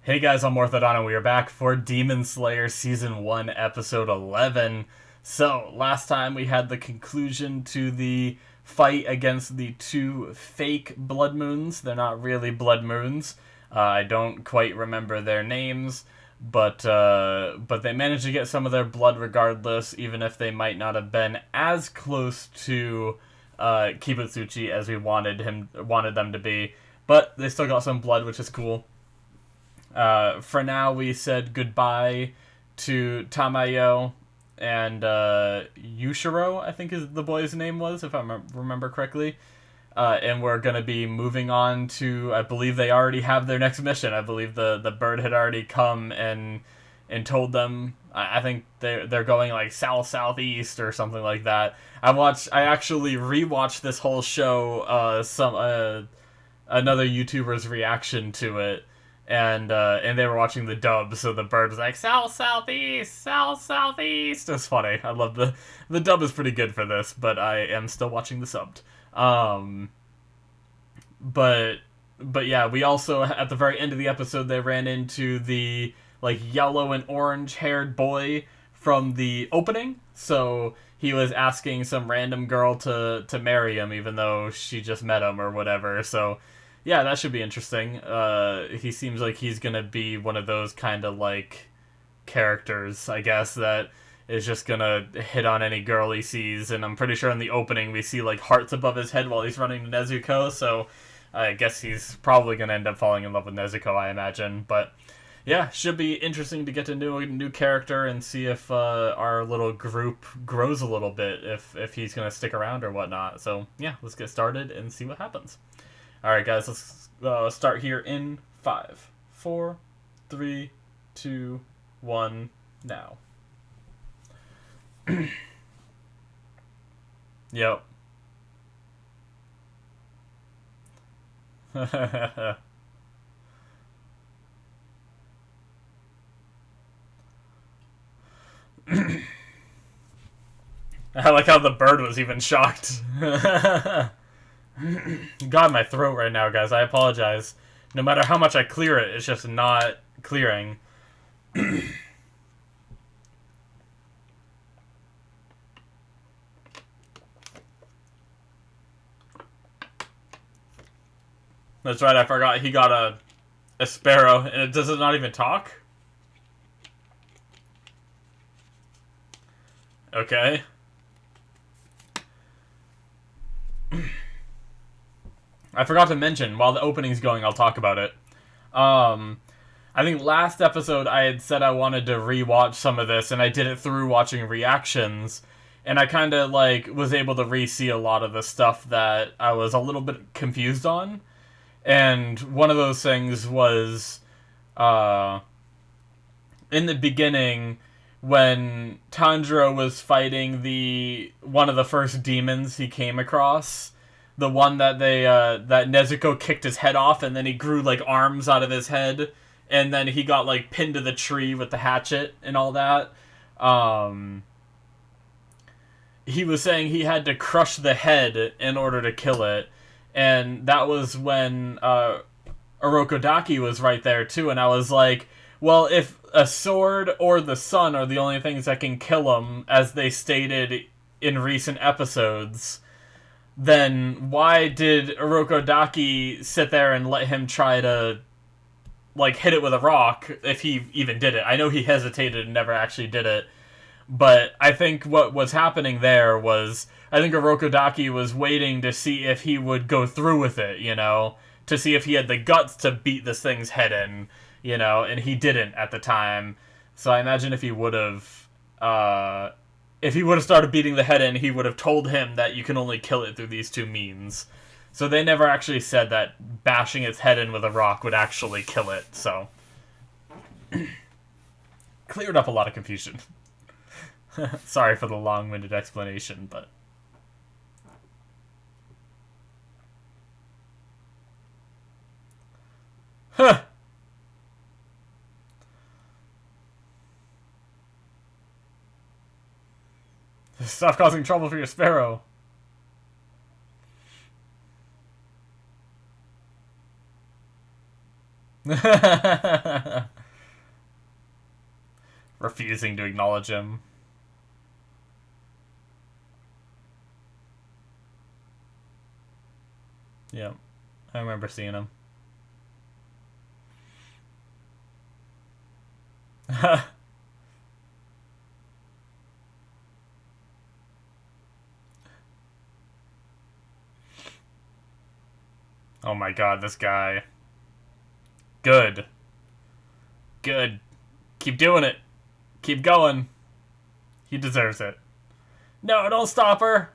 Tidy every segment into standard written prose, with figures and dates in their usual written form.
Hey guys, I'm Morthadon, and we are back for Demon Slayer Season 1, Episode 11. So, last time we had the conclusion to the fight against the two fake blood moons. They're not really blood moons. I don't quite remember their names, but they managed to get some of their blood regardless, even if they might not have been as close to Kibutsuchi as we wanted them to be. But they still got some blood, which is cool. For now, we said goodbye to Tamayo and Yushiro, I think is the boy's name was, if I remember correctly. And we're going to be moving on to, I believe they already have their next mission. I believe the bird had already come and told them. I think they're going like southeast or something like that. I actually rewatched this whole show, another YouTuber's reaction to it. And they were watching the dub, so the bird was like, southeast. It was funny. I love the dub is pretty good for this, but I am still watching the subbed. But yeah, we also, at the very end of the episode, they ran into the, like, yellow and orange-haired boy from the opening, so he was asking some random girl to marry him, even though she just met him or whatever, so yeah, that should be interesting. He seems like he's gonna be one of those kind of, like, characters, I guess, that is just gonna hit on any girl he sees, and I'm pretty sure in the opening we see, like, hearts above his head while he's running to Nezuko, so I guess he's probably gonna end up falling in love with Nezuko, I imagine, but yeah, should be interesting to get to know a new character and see if our little group grows a little bit, if he's gonna stick around or whatnot, so yeah, let's get started and see what happens. Alright guys, let's start here in 5, 4, 3, 2, 1, now. Yep. I like how the bird was even shocked. God, my throat right now, guys. I apologize. No matter how much I clear it, it's just not clearing. That's right, I forgot he got a sparrow, and does it not even talk? Okay. I forgot to mention, while the opening's going, I'll talk about it. I think last episode I had said I wanted to rewatch some of this, and I did it through watching reactions, and I kind of, like, was able to re-see a lot of the stuff that I was a little bit confused on. And one of those things was, in the beginning, when Tanjiro was fighting one of the first demons he came across, the one that that Nezuko kicked his head off, and then he grew, like, arms out of his head, and then he got, like, pinned to the tree with the hatchet and all that. He was saying he had to crush the head in order to kill it, and that was when Orokodaki was right there, too, and I was like, well, if a sword or the sun are the only things that can kill him, as they stated in recent episodes, then why did Orokodaki sit there and let him try to, like, hit it with a rock, if he even did it? I know he hesitated and never actually did it, but I think what was happening there was, I think Orokodaki was waiting to see if he would go through with it, you know? To see if he had the guts to beat this thing's head in, you know? And he didn't at the time. So I imagine if he would have, started beating the head in, he would have told him that you can only kill it through these two means. So they never actually said that bashing its head in with a rock would actually kill it, so cleared up a lot of confusion. Sorry for the long-winded explanation, but huh. Stop causing trouble for your sparrow. Refusing to acknowledge him. Yep. I remember seeing him. Oh my god, this guy. Good. Good. Keep doing it. Keep going. He deserves it. No, don't stop her.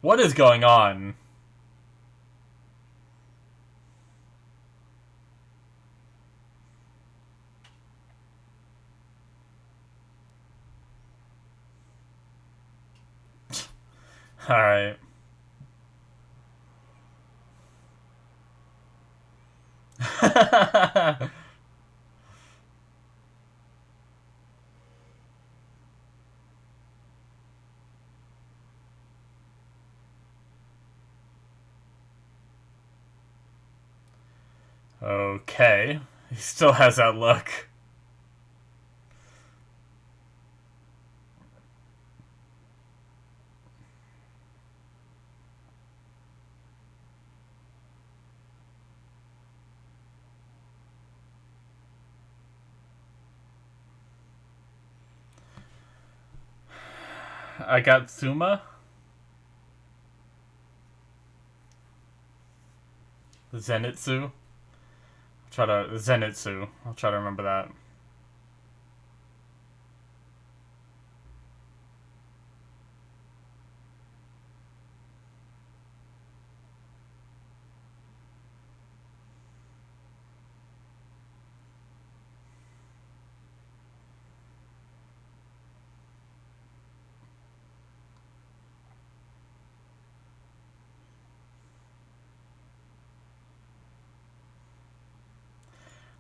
What is going on? Alright. Okay. He still has that look. I got Suma. Zenitsu. Zenitsu. I'll try to remember that.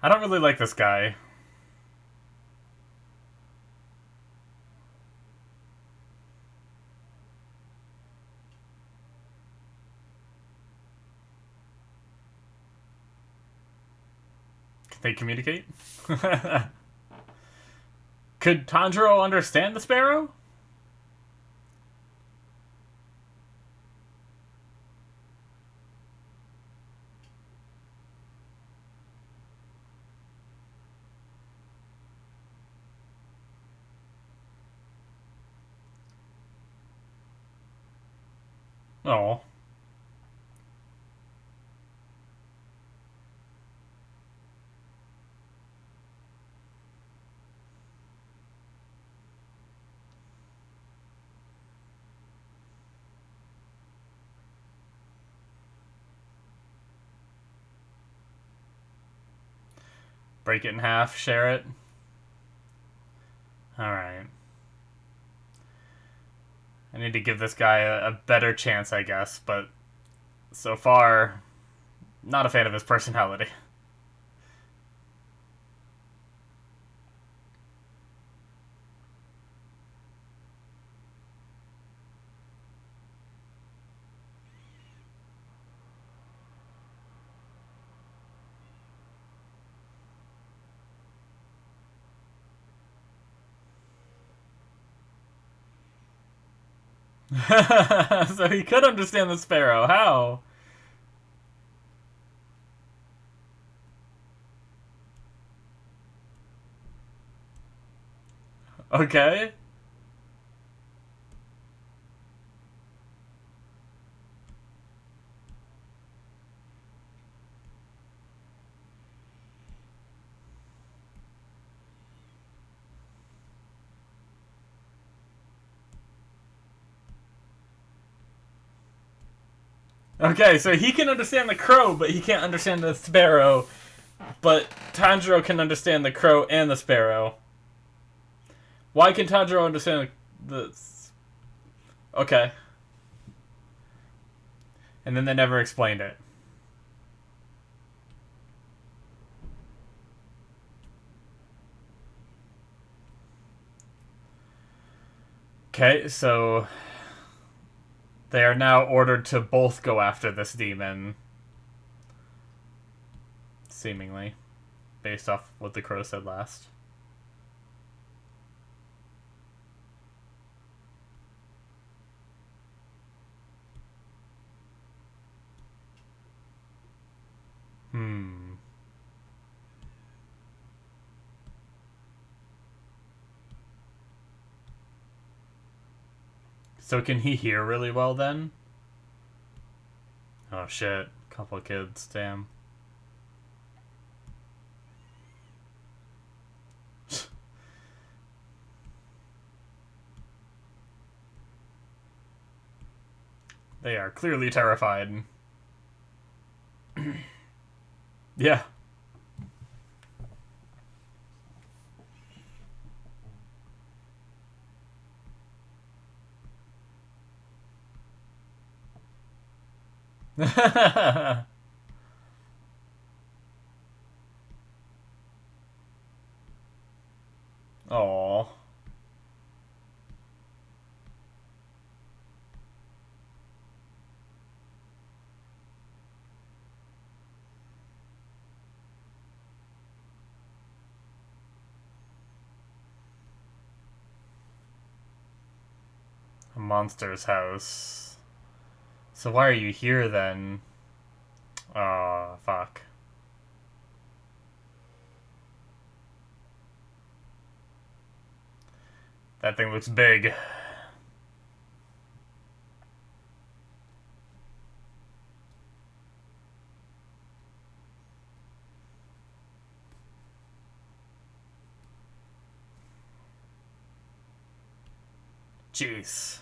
I don't really like this guy. Can they communicate? Could Tanjiro understand the sparrow? Oh. Break it in half, share it. Alright. I need to give this guy a better chance, I guess, but so far, not a fan of his personality. So he could understand the sparrow. How? Okay. Okay, so he can understand the crow, but he can't understand the sparrow. But Tanjiro can understand the crow and the sparrow. Why can Tanjiro understand the... Okay. And then they never explained it. Okay, so they are now ordered to both go after this demon. Seemingly. Based off what the crow said last. So can he hear really well then? Oh shit. Couple of kids, damn. They are clearly terrified. Yeah. Aww. A monster's house. So why are you here then? Aw, fuck. That thing looks big. Jeez.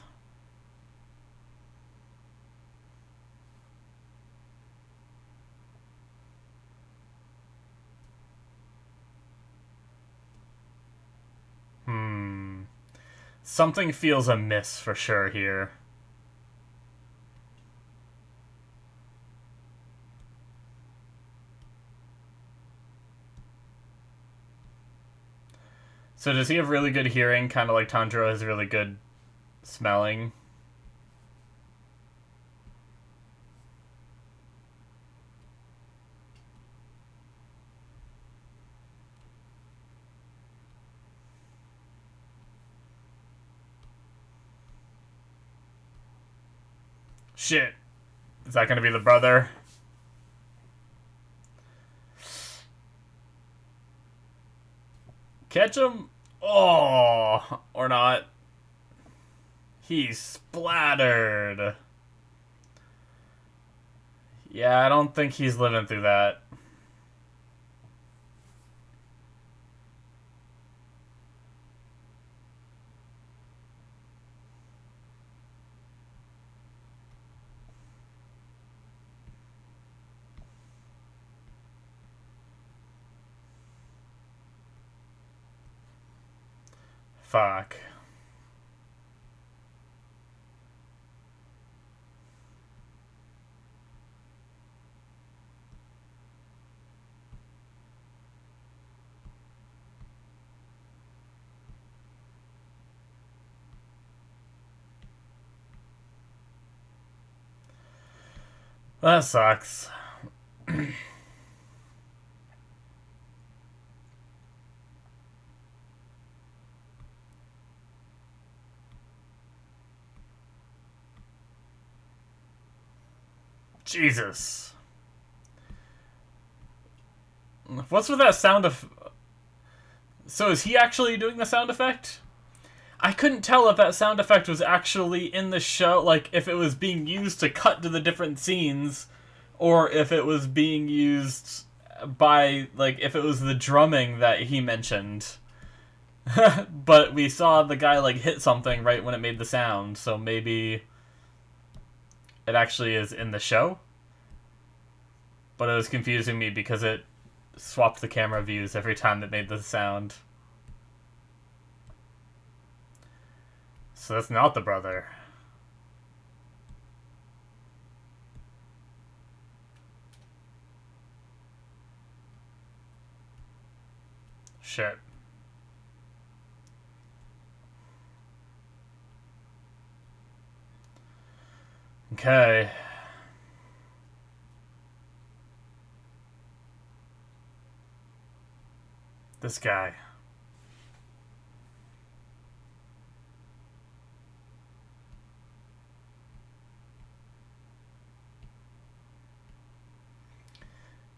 Something feels amiss for sure here. So does he have really good hearing, kind of like Tanjiro has really good smelling? Shit. Is that gonna be the brother? Catch him? Oh, or not. He's splattered. Yeah, I don't think he's living through that. Fuck. That sucks. Jesus. What's with that sound of... So is he actually doing the sound effect? I couldn't tell if that sound effect was actually in the show, like if it was being used to cut to the different scenes, or if it was being used by, like, if it was the drumming that he mentioned. But we saw the guy, like, hit something right when it made the sound, so maybe it actually is in the show? But it was confusing me because it swapped the camera views every time it made the sound. So that's not the brother. Shit. Okay. This guy.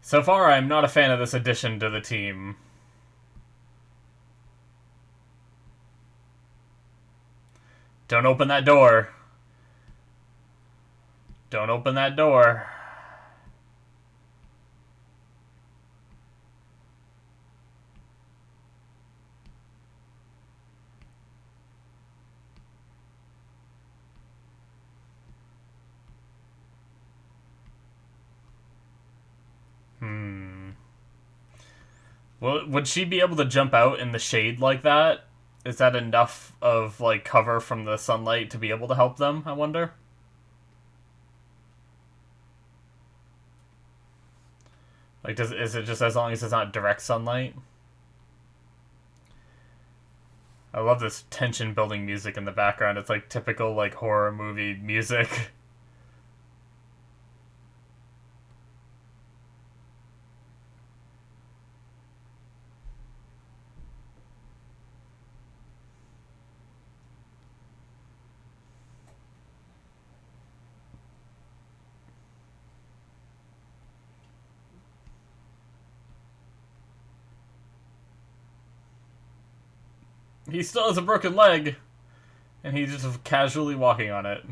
So far, I'm not a fan of this addition to the team. Don't open that door. Don't open that door. Well, would she be able to jump out in the shade like that? Is that enough of, like, cover from the sunlight to be able to help them, I wonder? Like, is it just as long as it's not direct sunlight? I love this tension-building music in the background. It's, like, typical, like, horror movie music. He still has a broken leg, and he's just casually walking on it.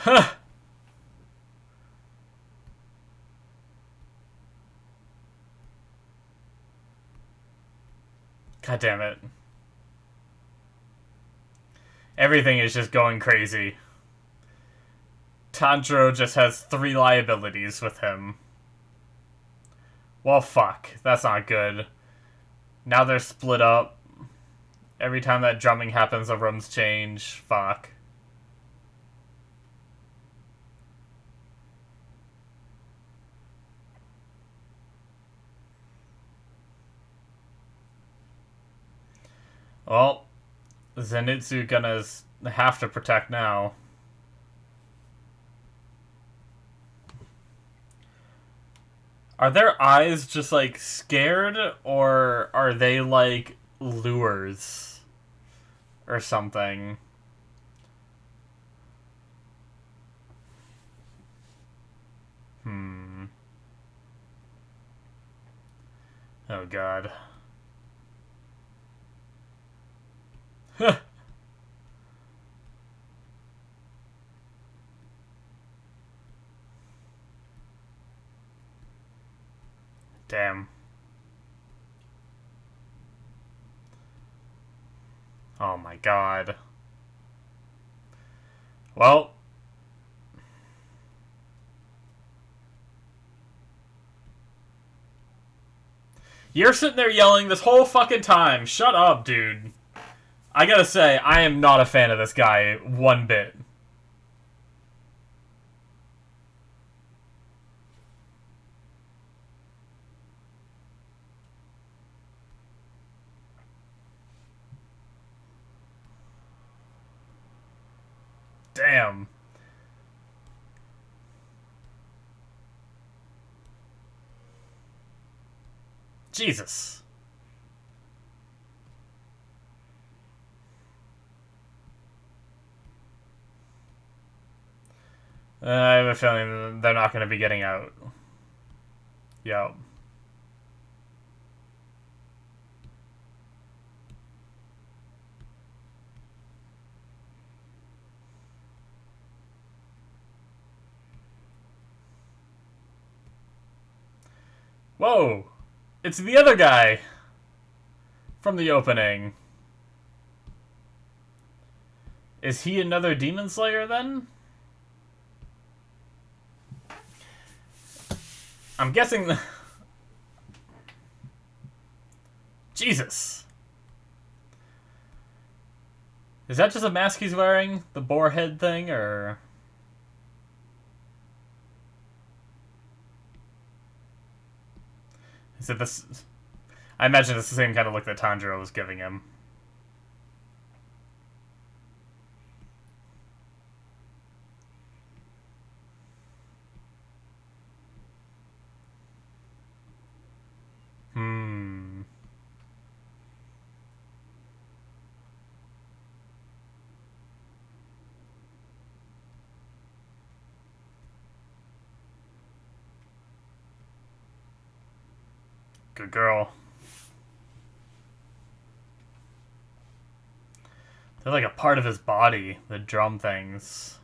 Huh! God damn it. Everything is just going crazy. Tanjiro just has 3 liabilities with him. Well, fuck. That's not good. Now they're split up. Every time that drumming happens, the rooms change. Fuck. Well, Zenitsu gonna have to protect now. Are their eyes just, like, scared, or are they, like, lures? Or something? Oh, God. Damn. Oh my god. Well. You're sitting there yelling this whole fucking time. Shut up, dude. I gotta say, I am not a fan of this guy one bit. Damn. Jesus. I have a feeling they're not going to be getting out. Yep. Whoa. It's the other guy from the opening. Is he another Demon Slayer then? I'm guessing... Jesus. Is that just a mask he's wearing? The boar head thing, or... Is it this... I imagine it's the same kind of look that Tanjiro was giving him. Good girl. They're like a part of his body, the drum things.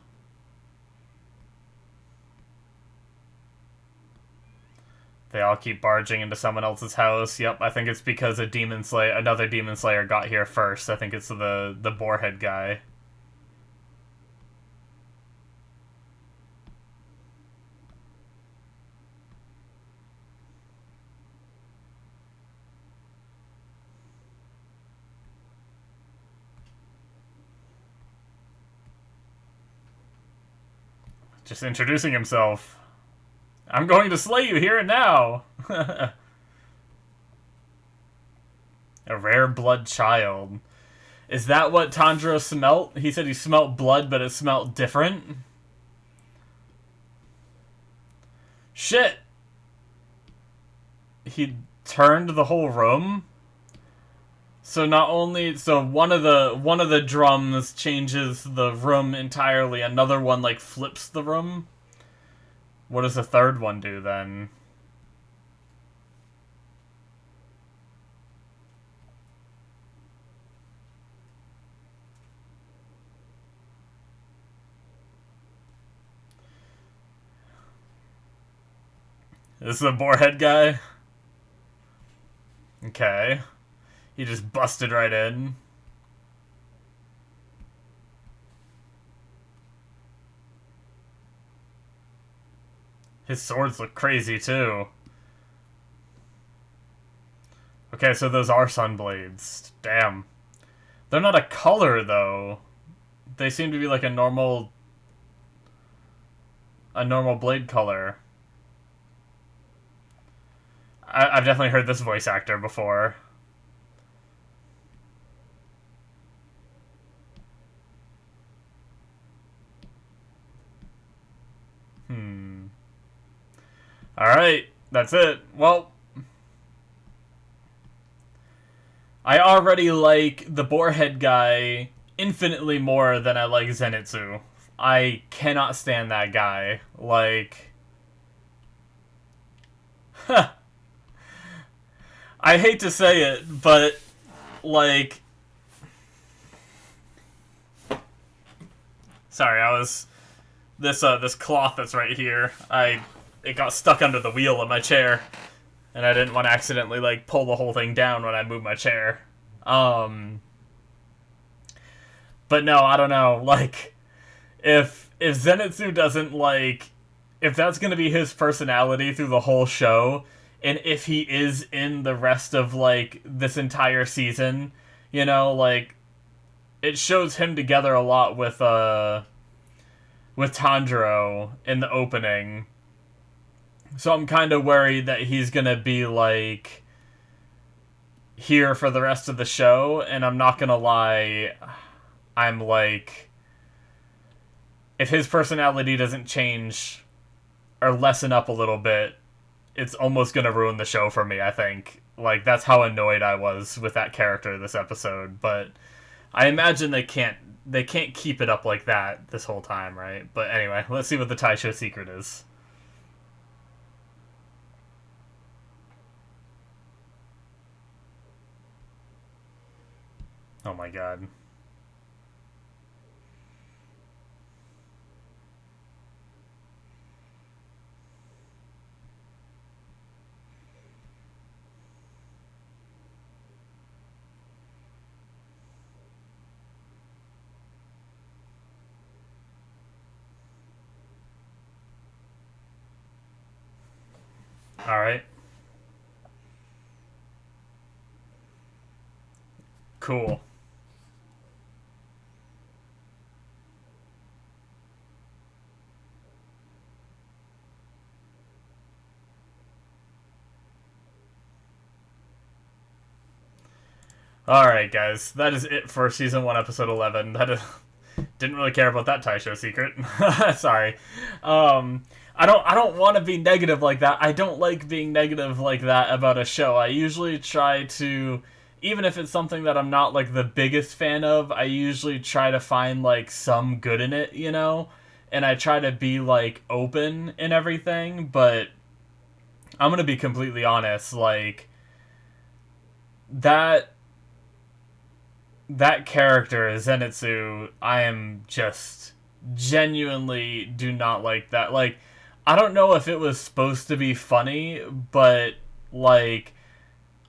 They all keep barging into someone else's house. Yep, I think it's because a Demon Slayer, another Demon Slayer got here first. I think it's the boarhead guy. Just introducing himself. I'm going to slay you here and now. A rare blood child. Is that what Tanjiro smelt? He said he smelt blood, but it smelt different. Shit. He turned the whole room. So not only one of the drums changes the room entirely, another one like flips the room. What does the third one do then? This is the boarhead guy? Okay. He just busted right in. His swords look crazy, too. Okay, so those are sunblades. Damn. They're not a color, though. They seem to be like a normal blade color. I've definitely heard this voice actor before. Alright, that's it. Well, I already like the boarhead guy infinitely more than I like Zenitsu. I cannot stand that guy. Like... I hate to say it, but, like... Sorry, this cloth that's right here, it got stuck under the wheel of my chair, and I didn't want to accidentally, like, pull the whole thing down when I moved my chair. But no, I don't know, like, if Zenitsu doesn't, like, if that's gonna be his personality through the whole show, and if he is in the rest of, like, this entire season, you know, like, it shows him together a lot with Tanjiro in the opening. So I'm kind of worried that he's gonna be, like, here for the rest of the show, and I'm not gonna lie, I'm like, if his personality doesn't change or lessen up a little bit, it's almost gonna ruin the show for me, I think. Like, that's how annoyed I was with that character this episode, but I imagine they can't keep it up like that this whole time, right? But anyway, let's see what the Taisho secret is. Oh my god. All right. Cool. All right, guys. That is it for season 1, episode 11. Didn't really care about that Taisho secret. Sorry. I don't want to be negative like that. I don't like being negative like that about a show. I usually try to, even if it's something that I'm not like the biggest fan of, I usually try to find like some good in it, you know? And I try to be like open and everything, but I'm going to be completely honest, like that that character, Zenitsu, I am just genuinely do not like that. Like, I don't know if it was supposed to be funny, but like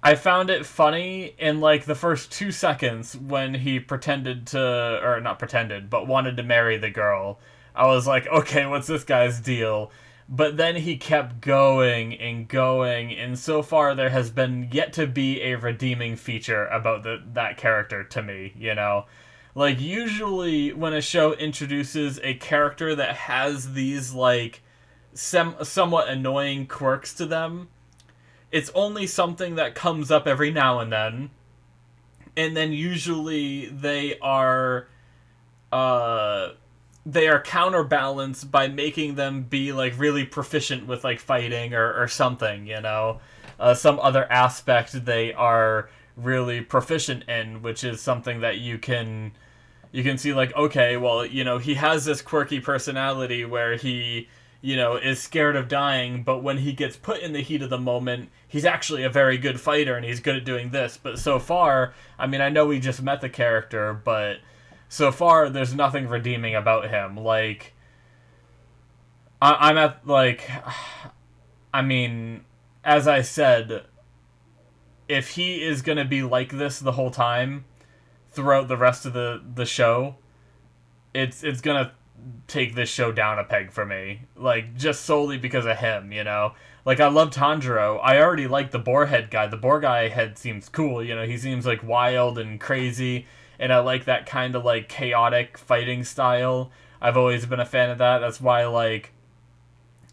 I found it funny in like the first 2 seconds when he pretended to, or not pretended, but wanted to marry the girl. I was like, okay, what's this guy's deal? But then he kept going and going, and so far there has been yet to be a redeeming feature about that character to me, you know? Like, usually when a show introduces a character that has these, like, somewhat annoying quirks to them, it's only something that comes up every now and then usually they are counterbalanced by making them be like really proficient with like fighting or something, you know, some other aspect they are really proficient in, which is something that you can see like, okay, well, you know, he has this quirky personality where he, you know, is scared of dying, but when he gets put in the heat of the moment, he's actually a very good fighter and he's good at doing this. But so far, I mean, I know we just met the character, but so far there's nothing redeeming about him. Like, I'm at, like, I mean, as I said, if he is going to be like this the whole time throughout the rest of the show, it's going to take this show down a peg for me. Like, just solely because of him, you know? Like, I love Tanjiro. I already like the boar head guy. The boar guy head seems cool, you know? He seems, like, wild and crazy, and I like that kind of, like, chaotic fighting style. I've always been a fan of that. That's why, like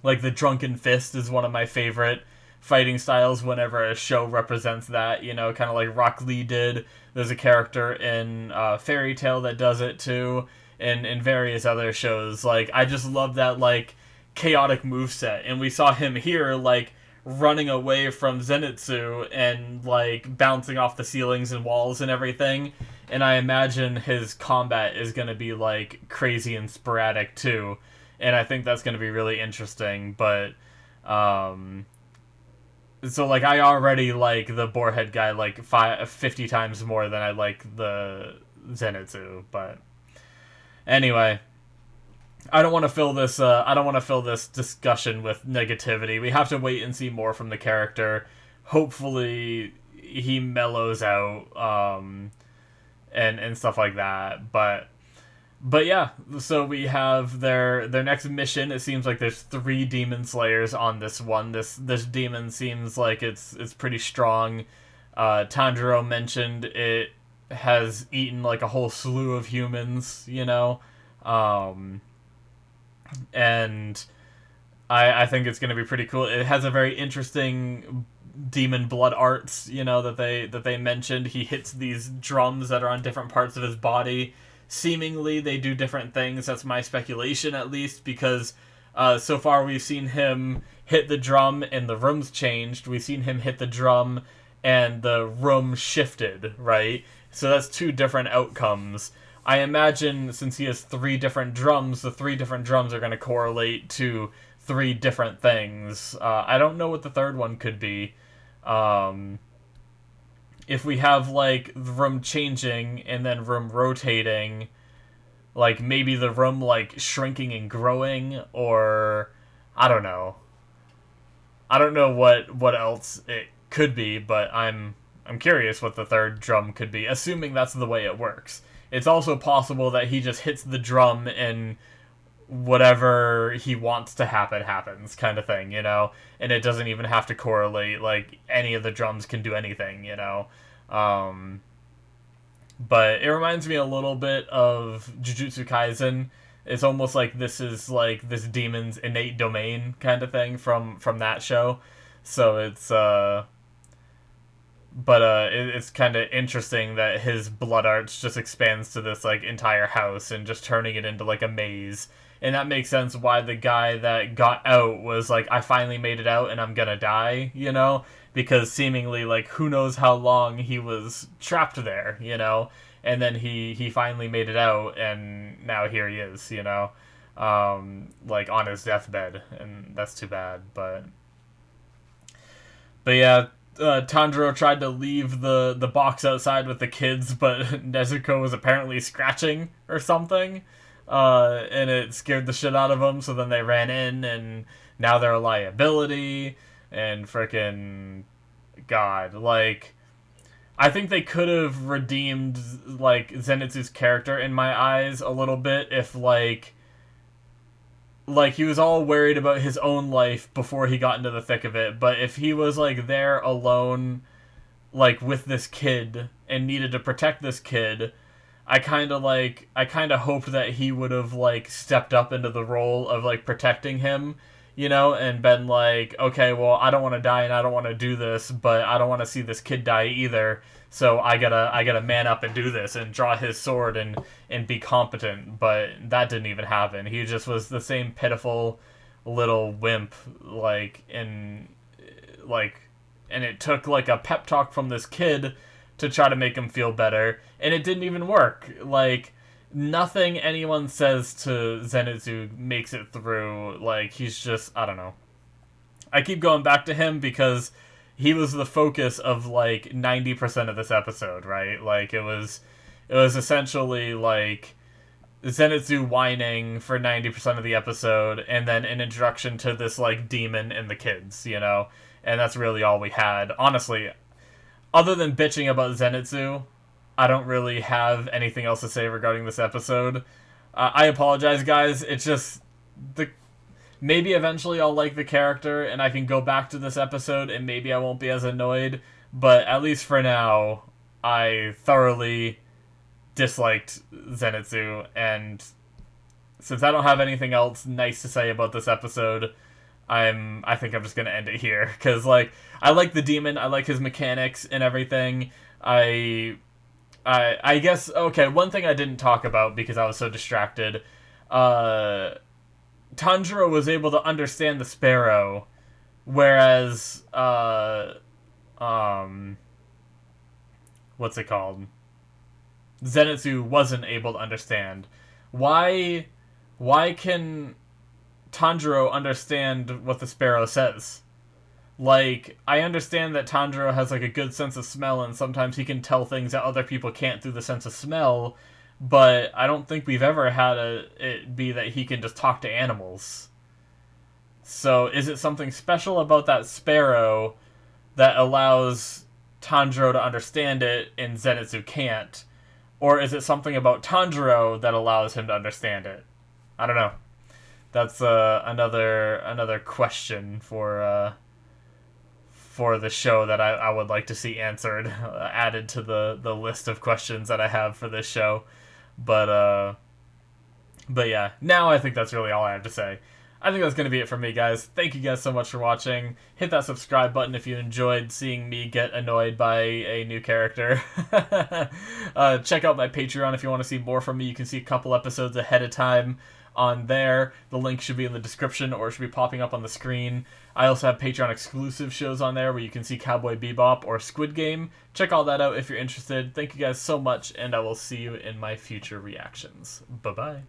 the Drunken Fist is one of my favorite fighting styles whenever a show represents that, you know, kind of like Rock Lee did. There's a character in Fairy Tail that does it, too, and in various other shows. Like, I just love that, like, chaotic moveset, and we saw him here, like, running away from Zenitsu and, like, bouncing off the ceilings and walls and everything, and I imagine his combat is going to be, like, crazy and sporadic, too, and I think that's going to be really interesting, but, so, like, I already like the Boarhead guy, like, 50 times more than I like the Zenitsu, but anyway, I don't want to fill this. I don't want to fill this discussion with negativity. We have to wait and see more from the character. Hopefully, he mellows out, and stuff like that. But yeah. So we have their next mission. It seems like there's 3 demon slayers on this one. This demon seems like it's pretty strong. Tanjiro mentioned it has eaten like a whole slew of humans, you know. And I think it's going to be pretty cool. It has a very interesting demon blood arts, you know, that they mentioned. He hits these drums that are on different parts of his body. Seemingly, they do different things. That's my speculation, at least, because so far we've seen him hit the drum and the room's changed. We've seen him hit the drum and the room shifted, right? So that's 2 different outcomes. I imagine since he has 3 different drums, the 3 different drums are going to correlate to 3 different things. I don't know what the third one could be. If we have, like, the room changing and then room rotating, like, maybe the room, like, shrinking and growing, or I don't know. I don't know what else it could be, but I'm curious what the third drum could be, assuming that's the way it works. It's also possible that he just hits the drum and whatever he wants to happen happens kind of thing, you know? And it doesn't even have to correlate, like, any of the drums can do anything, you know? But it reminds me a little bit of Jujutsu Kaisen. It's almost like this is, like, this demon's innate domain kind of thing from that show. So it's, it's kind of interesting that his blood arts just expands to this, like, entire house and just turning it into, like, a maze. And that makes sense why the guy that got out was like, I finally made it out and I'm gonna die, you know? Because seemingly, like, who knows how long he was trapped there, you know? And then he finally made it out, and now here he is, you know? Like, on his deathbed, and that's too bad, but yeah, Tanjiro tried to leave the box outside with the kids, but Nezuko was apparently scratching or something, and it scared the shit out of them, so then they ran in, and now they're a liability, and frickin' God, like, I think they could have redeemed, like, Zenitsu's character in my eyes a little bit if, like, he was all worried about his own life before he got into the thick of it, but if he was, like, there alone, like, with this kid and needed to protect this kid, I kind of hoped that he would have, like, stepped up into the role of, like, protecting him, you know, and been like, okay, well, I don't want to die and I don't want to do this, but I don't want to see this kid die either, so I gotta man up and do this and draw his sword and be competent. But that didn't even happen. He just was the same pitiful little wimp, and it took, like, a pep talk from this kid to try to make him feel better, and it didn't even work. Like, nothing anyone says to Zenitsu makes it through. Like, he's just, I don't know. I keep going back to him because he was the focus of, like, 90% of this episode, right? Like, it was essentially, like, Zenitsu whining for 90% of the episode, and then an introduction to this, like, demon and the kids, you know? And that's really all we had. Honestly, other than bitching about Zenitsu, I don't really have anything else to say regarding this episode. I apologize, guys. It's just maybe eventually I'll like the character and I can go back to this episode and maybe I won't be as annoyed. But at least for now, I thoroughly disliked Zenitsu. And since I don't have anything else nice to say about this episode, I think I'm just gonna end it here. Because, like, I like the demon. I like his mechanics and everything. I guess, okay, one thing I didn't talk about because I was so distracted, Tanjiro was able to understand the sparrow, whereas, what's it called? Zenitsu wasn't able to understand. Why can Tanjiro understand what the sparrow says? Like, I understand that Tanjiro has, like, a good sense of smell, and sometimes he can tell things that other people can't through the sense of smell, but I don't think we've ever had it be that he can just talk to animals. So, is it something special about that sparrow that allows Tanjiro to understand it and Zenitsu can't? Or is it something about Tanjiro that allows him to understand it? I don't know. That's another question for the show that I would like to see answered, added to the list of questions that I have for this show. But yeah, now I think that's really all I have to say. I think that's going to be it for me, guys. Thank you guys so much for watching. Hit that subscribe button if you enjoyed seeing me get annoyed by a new character. Check out my Patreon if you want to see more from me. You can see a couple episodes ahead of time on there. The link should be in the description or it should be popping up on the screen. I also have Patreon exclusive shows on there where you can see Cowboy Bebop or Squid Game. Check all that out if you're interested. Thank you guys so much, and I will see you in my future reactions. Bye-bye.